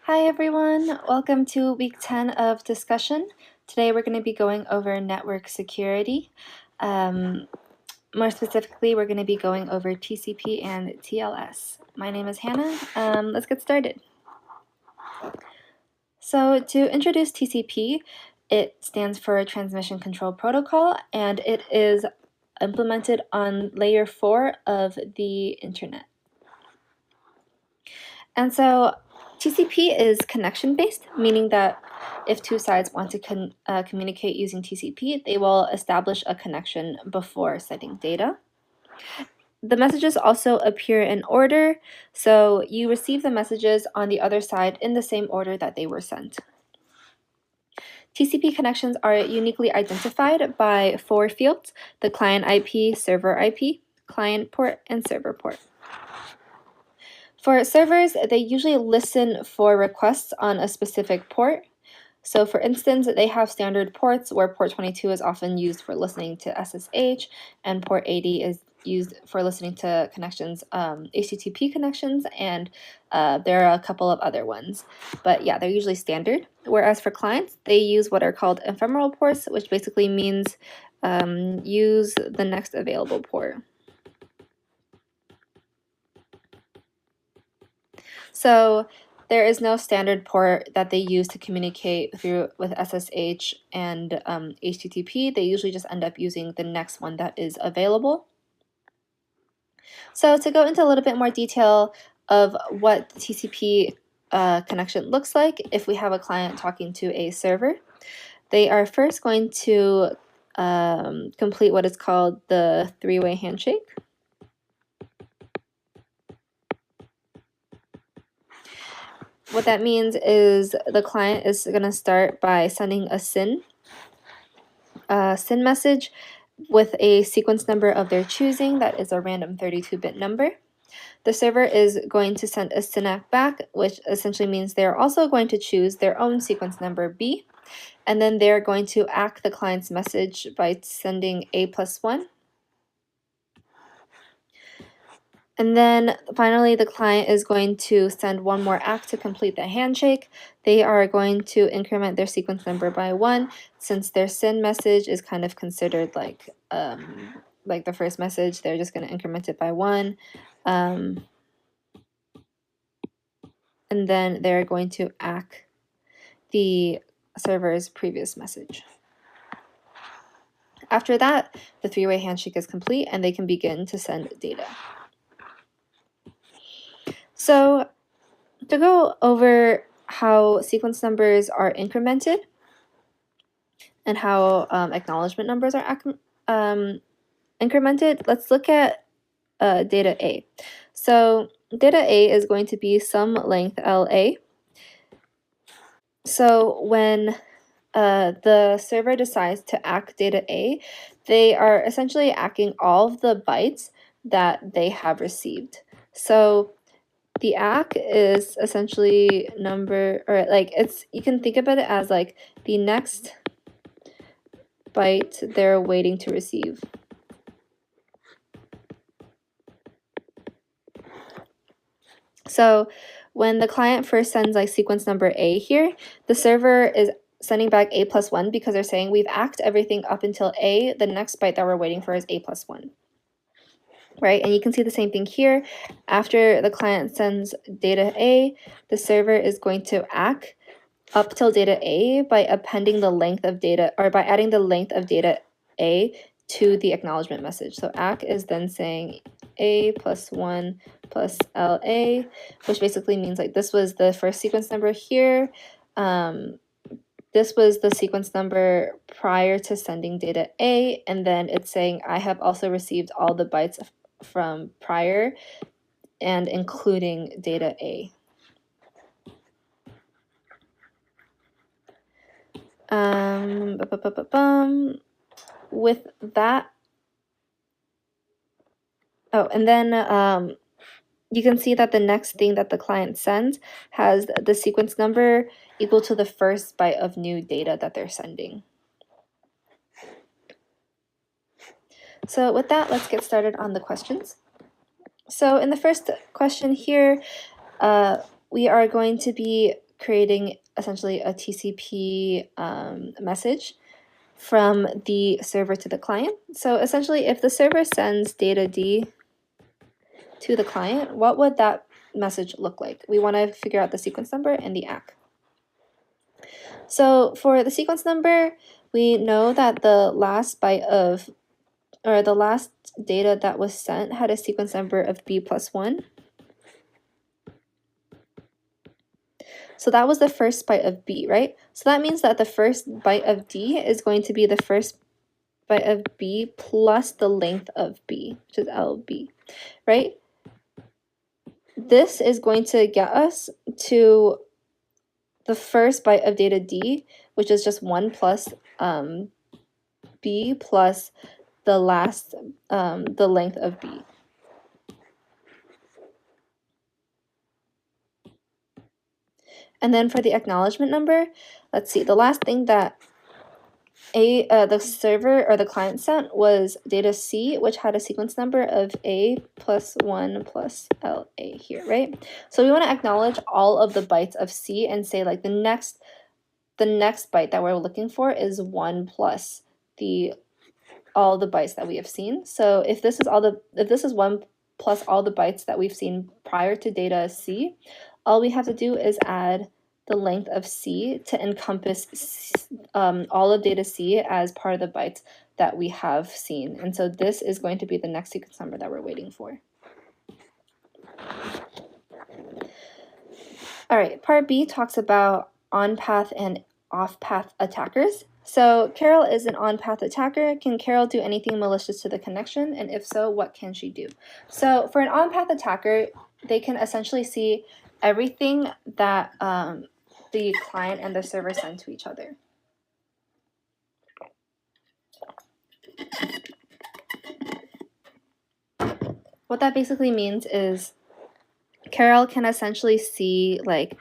Hi everyone, welcome to week 10 of discussion. Today we're going to be going over network security. More specifically, we're going to be going over TCP and TLS. My name is Hannah. Let's get started. So to introduce TCP, it stands for Transmission Control Protocol, and it is implemented on layer 4 of the internet. And so TCP is connection-based, meaning that if two sides want to communicate using TCP, they will establish a connection before sending data. The messages also appear in order, so you receive the messages on the other side in the same order that they were sent. TCP connections are uniquely identified by 4 fields: the client IP, server IP, client port, and server port. For servers, they usually listen for requests on a specific port. So for instance, they have standard ports where port 22 is often used for listening to SSH, and port 80 is used for listening to connections, HTTP connections, and there are a couple of other ones. But yeah, they're usually standard. Whereas for clients, they use what are called ephemeral ports, which basically means use the next available port. So there is no standard port that they use to communicate with SSH and HTTP. They usually just end up using the next one that is available. So to go into a little bit more detail of what the TCP connection looks like, if we have a client talking to a server, they are first going to complete what is called the three-way handshake. What that means is the client is going to start by sending a SYN message with a sequence number of their choosing that is a random 32-bit number. The server is going to send a SYNAC back, which essentially means they're also going to choose their own sequence number B, and then they're going to ACK the client's message by sending A+1. And then finally, the client is going to send one more ACK to complete the handshake. They are going to increment their sequence number by 1, since their SYN message is kind of considered like the first message. They're just going to increment it by 1. And then they're going to ACK the server's previous message. After that, the three-way handshake is complete and they can begin to send data. So to go over how sequence numbers are incremented and how acknowledgement numbers are incremented, let's look at data A. So data A is going to be some length LA. So when the server decides to ACK data A, they are essentially ACKing all of the bytes that they have received. So the ACK is essentially you can think about it as like the next byte they're waiting to receive. So when the client first sends like sequence number A here, the server is sending back A+1 because they're saying we've ACKed everything up until A. The next byte that we're waiting for is A+1. Right, and you can see the same thing here. After the client sends data A, the server is going to ACK up till data A by appending the length of data, or by adding the length of data A to the acknowledgement message. So ACK is then saying A+1 plus LA, which basically means like this was the first sequence number here. This was the sequence number prior to sending data A, and then it's saying I have also received all the bytes from prior and including data A. With that, and then you can see that the next thing that the client sends has the sequence number equal to the first byte of new data that they're sending. So with that, let's get started on the questions. So in the first question here, we are going to be creating essentially a TCP message from the server to the client. So essentially, if the server sends data D to the client, what would that message look like? We want to figure out the sequence number and the ACK. So for the sequence number, we know that the last byte of, or the last data that was sent had a sequence number of B+1. So that was the first byte of B, right? So that means that the first byte of D is going to be the first byte of B plus the length of B, which is LB, right? This is going to get us to the first byte of data D, which is just 1 plus B plus the last, the length of B. And then for the acknowledgement number, let's see, the last thing that the server or the client sent was data C, which had a sequence number of A plus 1 plus LA here, right? So we want to acknowledge all of the bytes of C and say like the next byte that we're looking for is 1 plus all the bytes that we have seen. So if this is 1 plus all the bytes that we've seen prior to data C, all we have to do is add the length of C to encompass all of data C as part of the bytes that we have seen. And so this is going to be the next sequence number that we're waiting for. All right, part B talks about on-path and off-path attackers. So Carol is an on-path attacker. Can Carol do anything malicious to the connection? And if so, what can she do? So for an on-path attacker, they can essentially see everything that the client and the server send to each other. What that basically means is Carol can essentially see, like,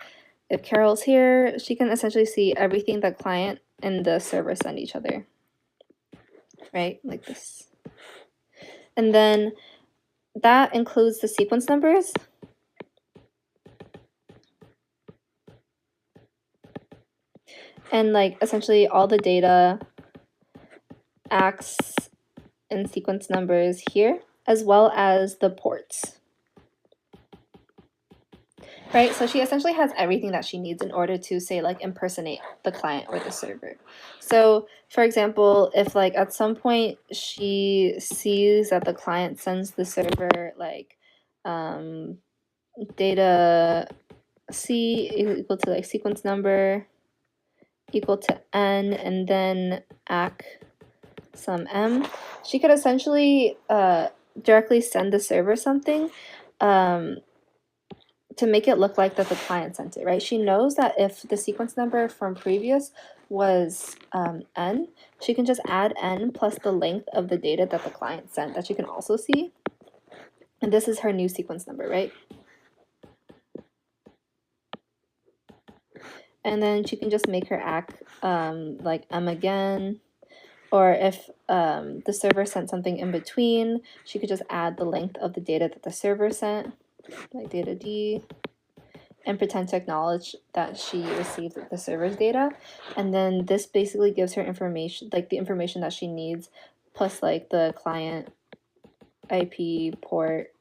if Carol's here, she can essentially see everything the client and the server send each other, right? Like this. And then that includes the sequence numbers. And like essentially all the data, ACKs, and sequence numbers here, as well as the ports. Right, so she essentially has everything that she needs in order to, say, like, impersonate the client or the server. So, for example, if, like, at some point she sees that the client sends the server, like, data C equal to, like, sequence number equal to N, and then ACK some M, she could essentially directly send the server something to make it look like that the client sent it, right? She knows that if the sequence number from previous was N, she can just add N plus the length of the data that the client sent that she can also see. And this is her new sequence number, right? And then she can just make her ACK like M again. Or if the server sent something in between, she could just add the length of the data that the server sent, like data D, and pretend to acknowledge that she received the server's data. And then this basically gives her information, like the information that she needs, plus like the client IP port,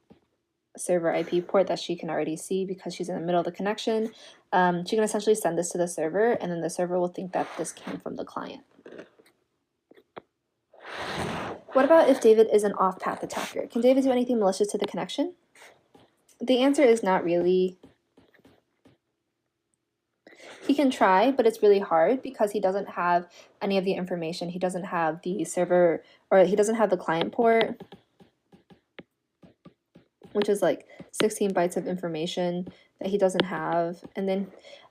server IP port that she can already see because she's in the middle of the connection. She can essentially send this to the server, and then the server will think that this came from the client. What about if David is an off-path attacker? Can David do anything malicious to the connection? The answer is not really. He can try, but it's really hard because he doesn't have any of the information. He doesn't have the server, or he doesn't have the client port, which is like 16 bytes of information that he doesn't have. And then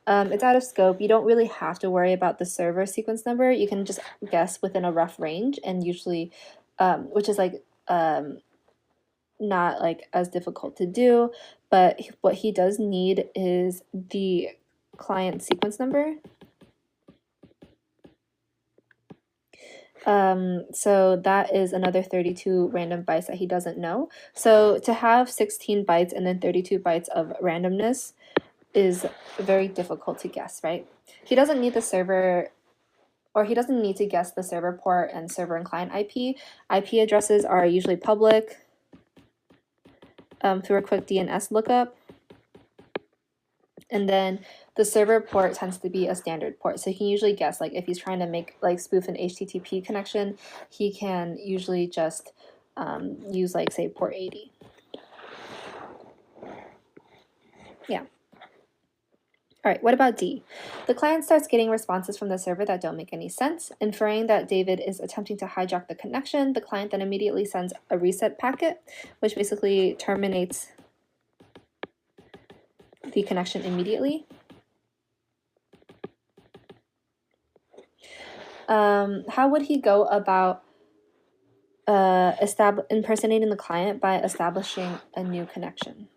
it's out of scope. You don't really have to worry about the server sequence number. You can just guess within a rough range, and usually, which is like not like as difficult to do, but what he does need is the client sequence number. So that is another 32 random bytes that he doesn't know. So to have 16 bytes and then 32 bytes of randomness, is very difficult to guess, right? He doesn't need the server, or he doesn't need to guess the server port and server and client IP. IP addresses are usually public through a quick DNS lookup. And then the server port tends to be a standard port. So he can usually guess, like if he's trying to make like spoof an HTTP connection, he can usually just use like say port 80. Yeah. All right, what about D? The client starts getting responses from the server that don't make any sense. Inferring that David is attempting to hijack the connection, the client then immediately sends a reset packet, which basically terminates the connection immediately. How would he go about impersonating the client? By establishing a new connection.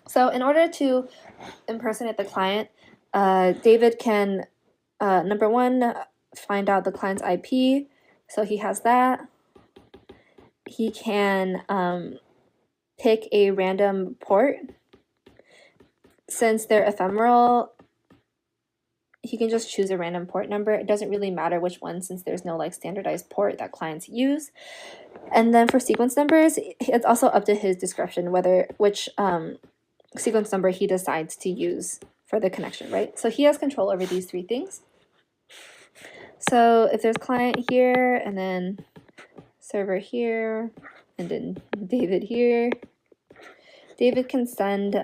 So in order to impersonate the client, David can, number one, find out the client's IP. So he has that. He can pick a random port. Since they're ephemeral, he can just choose a random port number. It doesn't really matter which one, since there's no like standardized port that clients use. And then for sequence numbers, it's also up to his discretion which sequence number he decides to use for the connection, right? So he has control over these three things. So if there's client here, and then server here, and then David here, David can send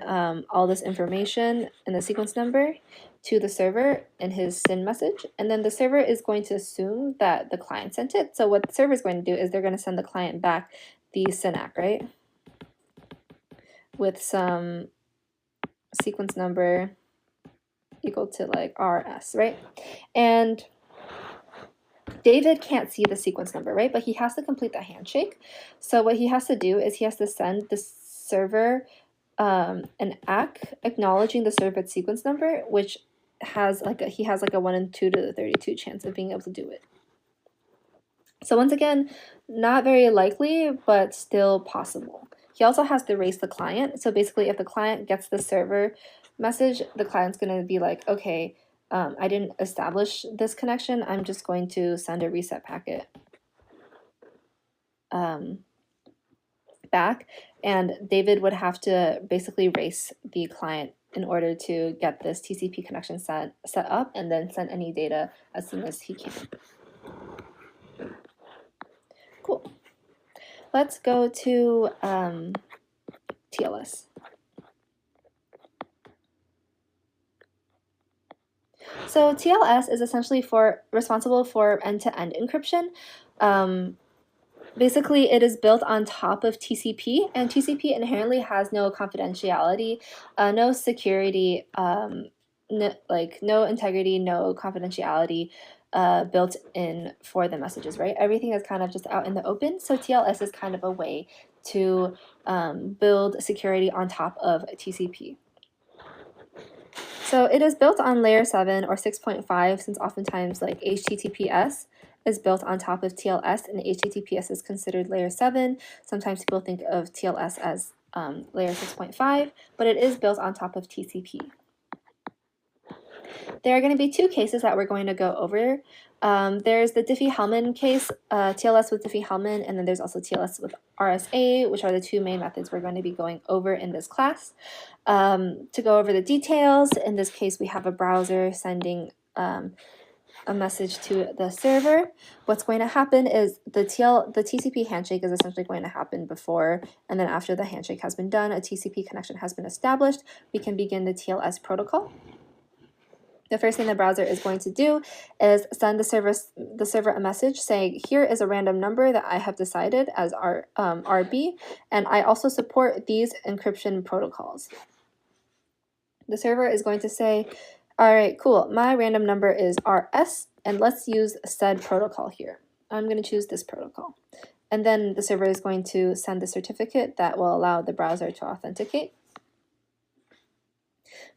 all this information and the sequence number to the server in his SYN message, and then the server is going to assume that the client sent it. So what the server is going to do is they're going to send the client back the SYNAC, right? With some sequence number equal to like RS, right? And David can't see the sequence number, right? But he has to complete the handshake. So what he has to do is he has to send the server an ACK acknowledging the server sequence number, which has like he has like a 1 in 2 to the 32 chance of being able to do it. So once again, not very likely, but still possible. He also has to race the client. So basically, if the client gets the server message, the client's going to be like, okay, I didn't establish this connection. I'm just going to send a reset packet back. And David would have to basically race the client in order to get this TCP connection set up and then send any data as soon as he can. Cool. Let's go to TLS. So TLS is essentially responsible for end-to-end encryption. Basically, it is built on top of TCP, and TCP inherently has no confidentiality, no security, no integrity, no confidentiality built in for the messages, right? Everything is kind of just out in the open. So TLS is kind of a way to build security on top of TCP. So it is built on layer 7 or 6.5, since oftentimes like HTTPS is built on top of TLS, and HTTPS is considered layer 7. Sometimes people think of TLS as layer 6.5, but it is built on top of TCP. There are going to be two cases that we're going to go over. There's the Diffie-Hellman case, TLS with Diffie-Hellman, and then there's also TLS with RSA, which are the two main methods we're going to be going over in this class. To go over the details, in this case, we have a browser sending a message to the server. What's going to happen is the TCP handshake is essentially going to happen before, and then after the handshake has been done, a TCP connection has been established, we can begin the TLS protocol. The first thing the browser is going to do is send the server a message saying, here is a random number that I have decided as RB, and I also support these encryption protocols. The server is going to say, all right, cool, my random number is RS, and let's use said protocol here. I'm going to choose this protocol. And then the server is going to send the certificate that will allow the browser to authenticate.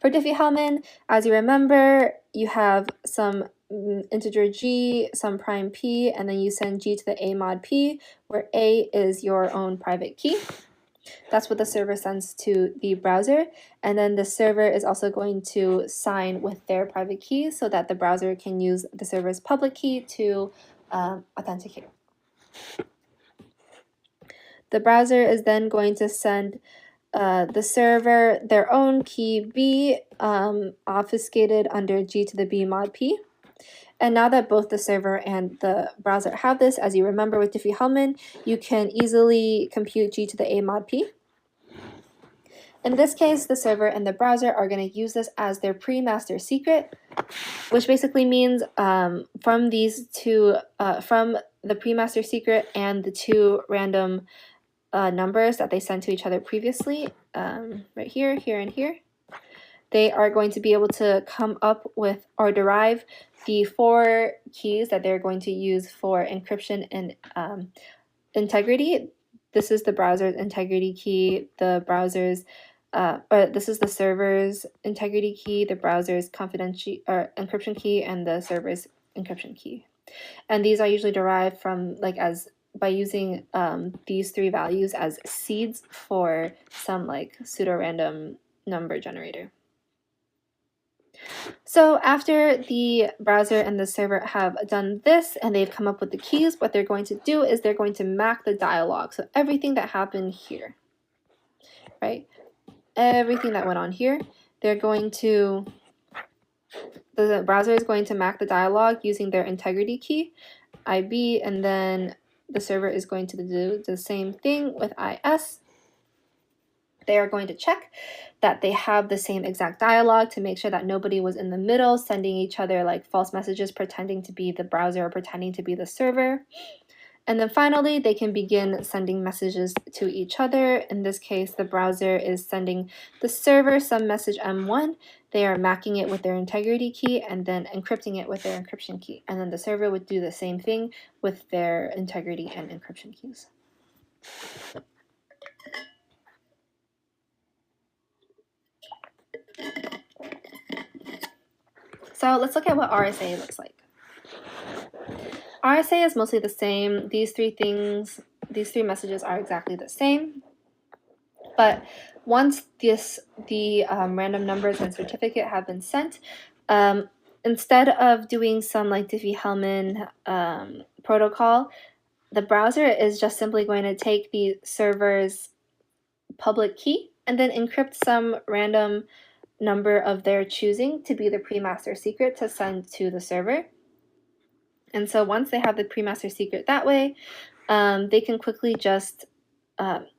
For Diffie-Hellman, as you remember, you have some integer g, some prime p, and then you send g to the a mod p, where a is your own private key. That's what the server sends to the browser. And then the server is also going to sign with their private key so that the browser can use the server's public key to authenticate. The browser is then going to send the server their own key B obfuscated under G to the B mod P. And now that both the server and the browser have this, as you remember with Diffie-Hellman, you can easily compute G to the A mod P. In this case, the server and the browser are going to use this as their pre-master secret, which basically means from these two, from the pre-master secret and the two random numbers that they sent to each other previously, right here, here, and here, they are going to be able to come up with or derive the 4 keys that they're going to use for encryption and integrity. This is the browser's integrity key, the browser's this is the server's integrity key, the browser's encryption key, and the server's encryption key. And these are usually derived from by using these 3 values as seeds for some pseudo-random number generator. So after the browser and the server have done this and they've come up with the keys, what they're going to do is they're going to map the dialog. So everything that happened here, right? Everything that went on here, the browser is going to map the dialog using their integrity key, IB, and then the server is going to do the same thing with IS. They are going to check that they have the same exact dialogue to make sure that nobody was in the middle sending each other false messages pretending to be the browser or pretending to be the server. And then finally, they can begin sending messages to each other. In this case, the browser is sending the server some message M1. They are macking it with their integrity key and then encrypting it with their encryption key. And then the server would do the same thing with their integrity and encryption keys. So let's look at what RSA looks like. RSA is mostly the same. These 3 messages are exactly the same. But once the random numbers and certificate have been sent, instead of doing some Diffie-Hellman protocol, the browser is just simply going to take the server's public key and then encrypt some random number of their choosing to be the pre-master secret to send to the server. And so once they have the pre-master secret that way, they can quickly just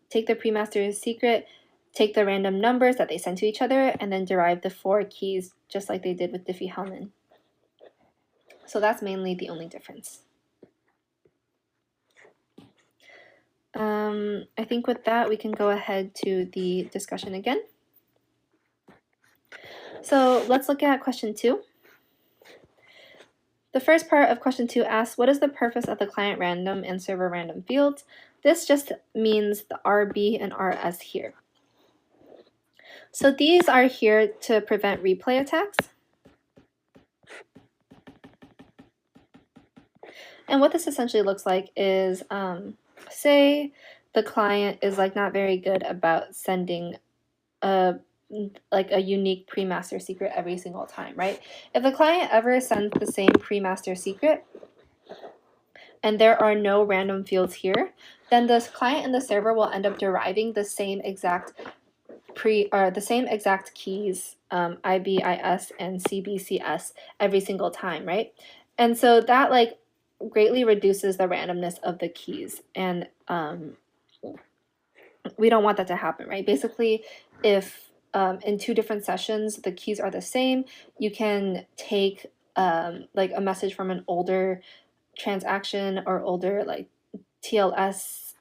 take the pre-master secret, take the random numbers that they send to each other, and then derive the 4 keys just like they did with Diffie-Hellman. So that's mainly the only difference. I think with that, we can go ahead to the discussion again. So let's look at question 2. The first part of question 2 asks, what is the purpose of the client random and server random fields? This just means the RB and RS here. So these are here to prevent replay attacks. And what this essentially looks like is, say the client is not very good about sending a unique pre-master secret every single time, right? If the client ever sends the same pre-master secret and there are no random fields here, then the client and the server will end up deriving the same exact keys, IB, IS, and CB, CS every single time, right? And so that greatly reduces the randomness of the keys, and we don't want that to happen, right? Basically, if in 2 different sessions the keys are the same, you can take a message from an older transaction or older TLS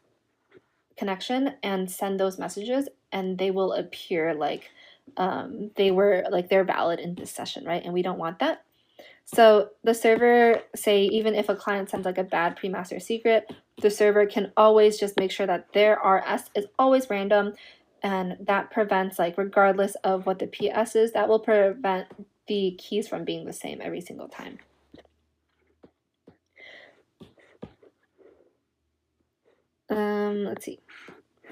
connection and send those messages, and they will appear they're valid in this session, right? And we don't want that. So the server, say even if a client sends a bad pre-master secret, the server can always just make sure that their RS is always random, and that prevents regardless of what the PS is, that will prevent the keys from being the same every single time. Let's see.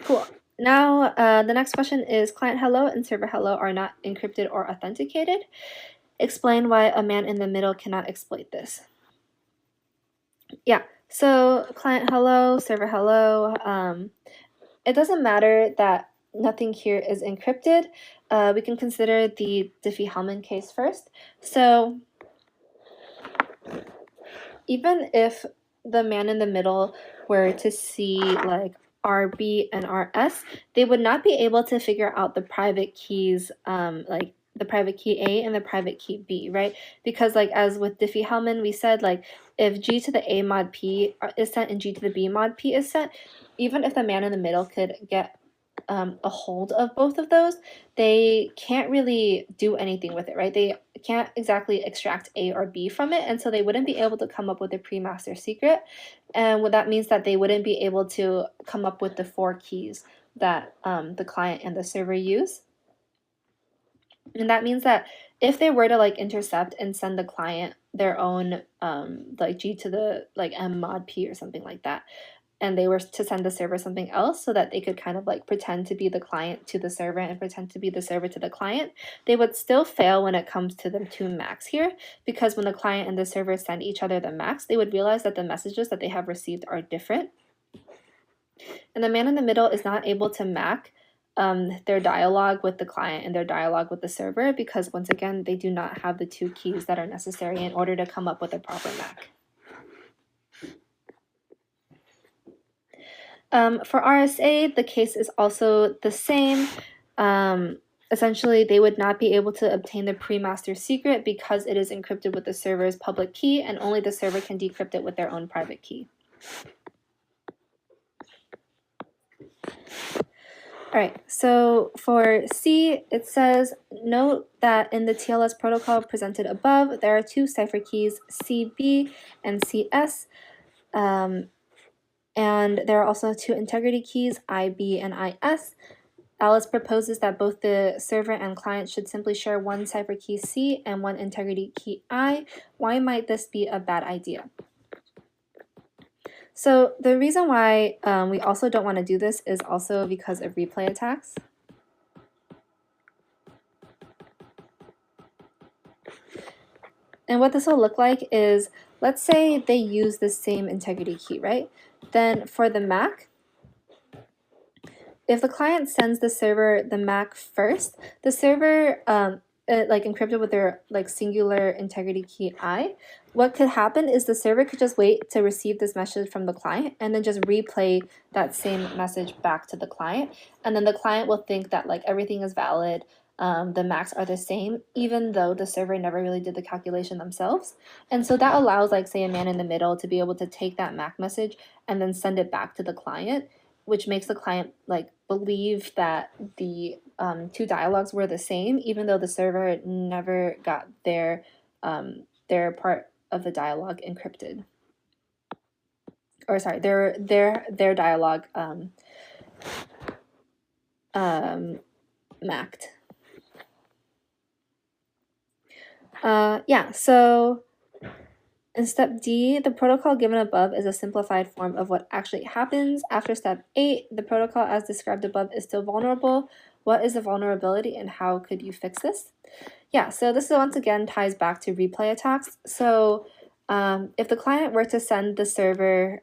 Cool. Now, the next question is client hello and server hello are not encrypted or authenticated. Explain why a man in the middle cannot exploit this. Yeah, so client hello, server hello, it doesn't matter that nothing here is encrypted. We can consider the Diffie-Hellman case first. So even if the man in the middle were to see like RB and RS, they would not be able to figure out the private keys, like the private key A and the private key B, right? Because like as with Diffie-Hellman, we said like if G to the A mod P is sent and G to the B mod P is sent, even if the man in the middle could get a hold of both of those, they can't really do anything with it, right? They can't exactly extract A or B from it, and so they wouldn't be able to come up with a pre-master secret. And what that means that they wouldn't be able to come up with the 4 keys that the client and the server use. And that means that if they were to like intercept and send the client their own like G to the like M mod P or something like that, and they were to send the server something else so that they could kind of like pretend to be the client to the server and pretend to be the server to the client, they would still fail when it comes to the 2 MACs here, because when the client and the server send each other the MACs, they would realize that the messages that they have received are different. And the man in the middle is not able to MAC their dialogue with the client and their dialogue with the server, because once again, they do not have the 2 keys that are necessary in order to come up with a proper MAC. For RSA, the case is also the same. Essentially, they would not be able to obtain the pre-master secret because it is encrypted with the server's public key, and only the server can decrypt it with their own private key. All right, so for C, it says, note that in the TLS protocol presented above, there are 2 cipher keys, CB and CS. And there are also 2 integrity keys, IB and IS. Alice proposes that both the server and client should simply share 1 cipher key C and 1 integrity key I. Why might this be a bad idea? So the reason why we also don't want to do this is also because of replay attacks. And what this will look like is, let's say they use the same integrity key, right? Then for the MAC, if the client sends the server the MAC first, the server like encrypted with their like singular integrity key I, what could happen is the server could just wait to receive this message from the client and then just replay that same message back to the client. And then the client will think that like everything is valid, the MACs are the same, even though the server never really did the calculation themselves. And so that allows like say a man in the middle to be able to take that MAC message and then send it back to the client, which makes the client like believe that the 2 dialogues were the same, even though the server never got their part of the dialogue encrypted, or sorry, their dialogue MAC'd. Yeah, so in step D, the protocol given above is a simplified form of what actually happens. After step 8, the protocol as described above is still vulnerable. What is the vulnerability and how could you fix this? Yeah, so this once again ties back to replay attacks. So if the client were to send the server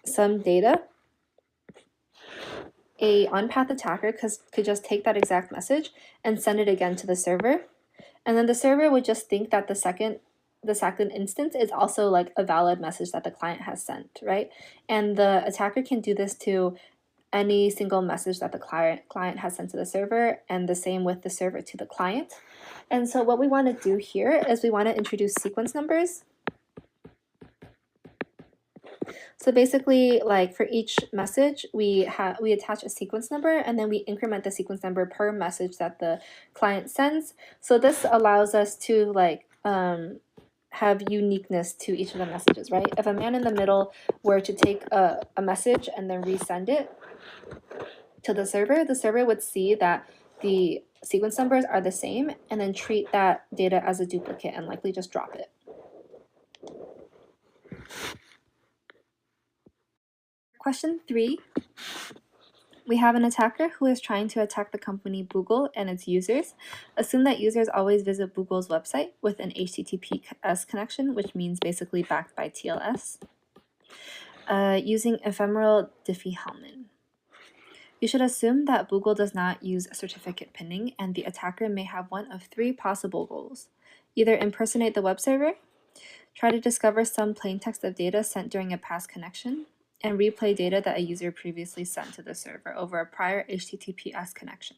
some data, a on-path attacker could just take that exact message and send it again to the server. And then the server would just think that the second instance is also like a valid message that the client has sent, right? And the attacker can do this to any single message that the client has sent to the server, and the same with the server to the client. And so what we want to do here is we want to introduce sequence numbers. So basically, like for each message, we attach a sequence number, and then we increment the sequence number per message that the client sends. So this allows us to like have uniqueness to each of the messages, right? If a man in the middle were to take a message and then resend it to the server would see that the sequence numbers are the same and then treat that data as a duplicate and likely just drop it. Question 3. We have an attacker who is trying to attack the company Google and its users. Assume that users always visit Google's website with an HTTPS connection, which means basically backed by TLS, using ephemeral Diffie-Hellman. You should assume that Google does not use certificate pinning, and the attacker may have one of three possible goals. Either impersonate the web server, try to discover some plain text of data sent during a past connection, and replay data that a user previously sent to the server over a prior HTTPS connection.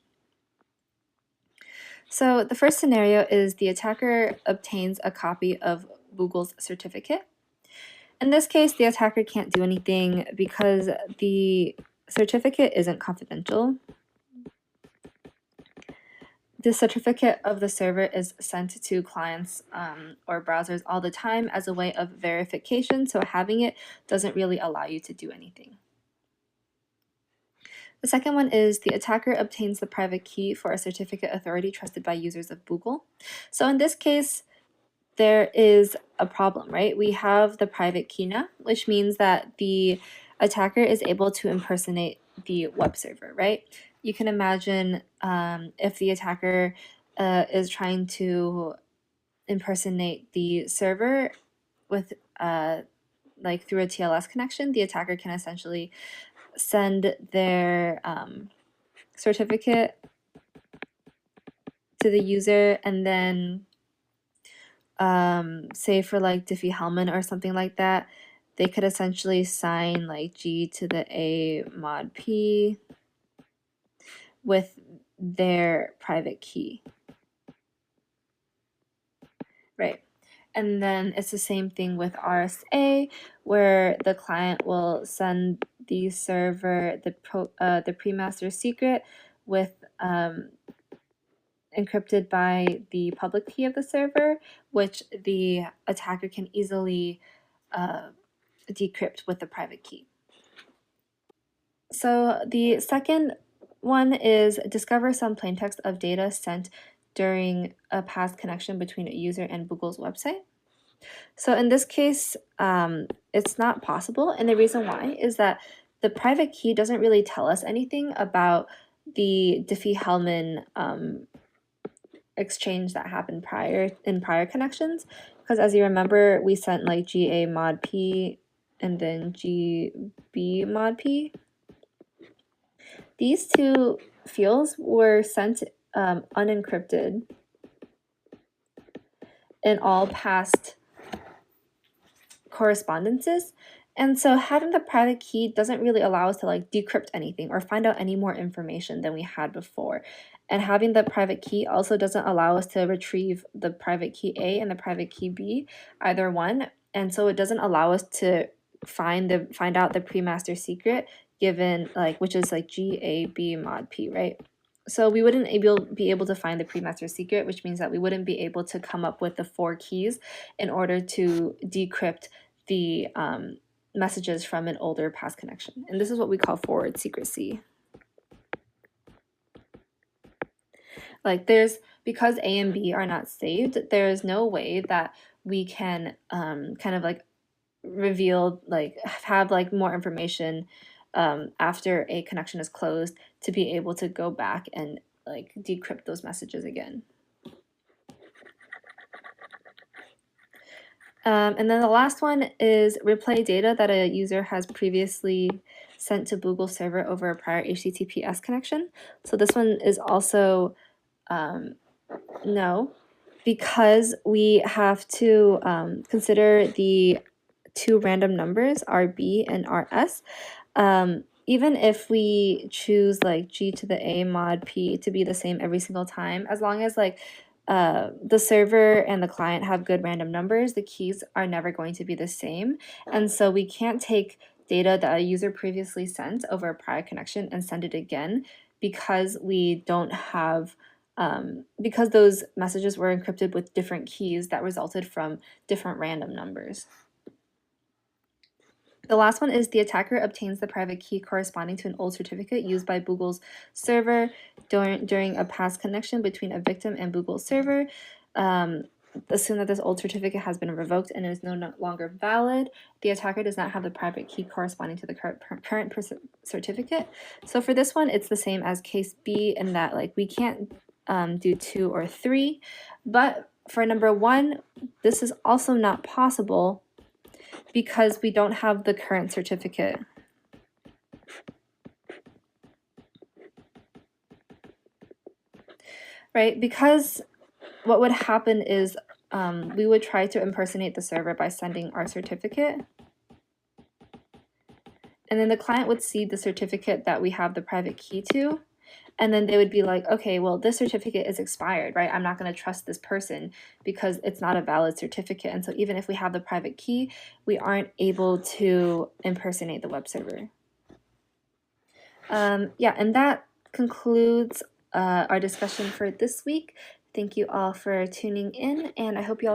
So the first scenario is the attacker obtains a copy of Google's certificate. In this case, the attacker can't do anything because the certificate isn't confidential. The certificate of the server is sent to clients or browsers all the time as a way of verification, so having it doesn't really allow you to do anything. The second one is the attacker obtains the private key for a certificate authority trusted by users of Google. So in this case, there is a problem, right? We have the private key now, which means that the attacker is able to impersonate the web server, right? You can imagine if the attacker is trying to impersonate the server with like through a TLS connection, the attacker can essentially send their certificate to the user, and then say for like Diffie-Hellman or something like that, they could essentially sign like G to the A mod P with their private key, right? And then it's the same thing with RSA, where the client will send the server the pre-master secret with encrypted by the public key of the server, which the attacker can easily decrypt with the private key. So the second one is discover some plaintext of data sent during a past connection between a user and Google's website. So in this case, it's not possible, and the reason why is that the private key doesn't really tell us anything about the Diffie-Hellman exchange that happened in prior connections, because as you remember, we sent like GA mod P and then GB mod P. These two fields were sent unencrypted in all past correspondences. And so having the private key doesn't really allow us to like decrypt anything or find out any more information than we had before. And having the private key also doesn't allow us to retrieve the private key A and the private key B, either one. And so it doesn't allow us to find out the pre-master secret given like, which is like GAB mod P, right? So we wouldn't be able to find the pre-master secret, which means that we wouldn't be able to come up with the 4 keys in order to decrypt the messages from an older past connection. And this is what we call forward secrecy. Like because A and B are not saved, there is no way that we can kind of like reveal, like have like more information after a connection is closed to be able to go back and like decrypt those messages again. And then the last one is replay data that a user has previously sent to Google server over a prior HTTPS connection. So this one is also no, because we have to consider the 2 random numbers, RB and RS. Even if we choose like G to the A mod P to be the same every single time, as long as like the server and the client have good random numbers, the keys are never going to be the same. And so we can't take data that a user previously sent over a prior connection and send it again because we don't have, because those messages were encrypted with different keys that resulted from different random numbers. The last one is the attacker obtains the private key corresponding to an old certificate used by Google's server during a past connection between a victim and Google's server. assume that this old certificate has been revoked and is no longer valid. The attacker does not have the private key corresponding to the current certificate. So for this one, it's the same as case B in that like we can't do 2 or 3, but for number 1, this is also not possible because we don't have the current certificate. Right? Because what would happen is we would try to impersonate the server by sending our certificate. And then the client would see the certificate that we have the private key to. And then they would be like, okay, well, this certificate is expired, right? I'm not going to trust this person because it's not a valid certificate. And so even if we have the private key, we aren't able to impersonate the web server. Yeah, and that concludes our discussion for this week. Thank you all for tuning in, and I hope you all have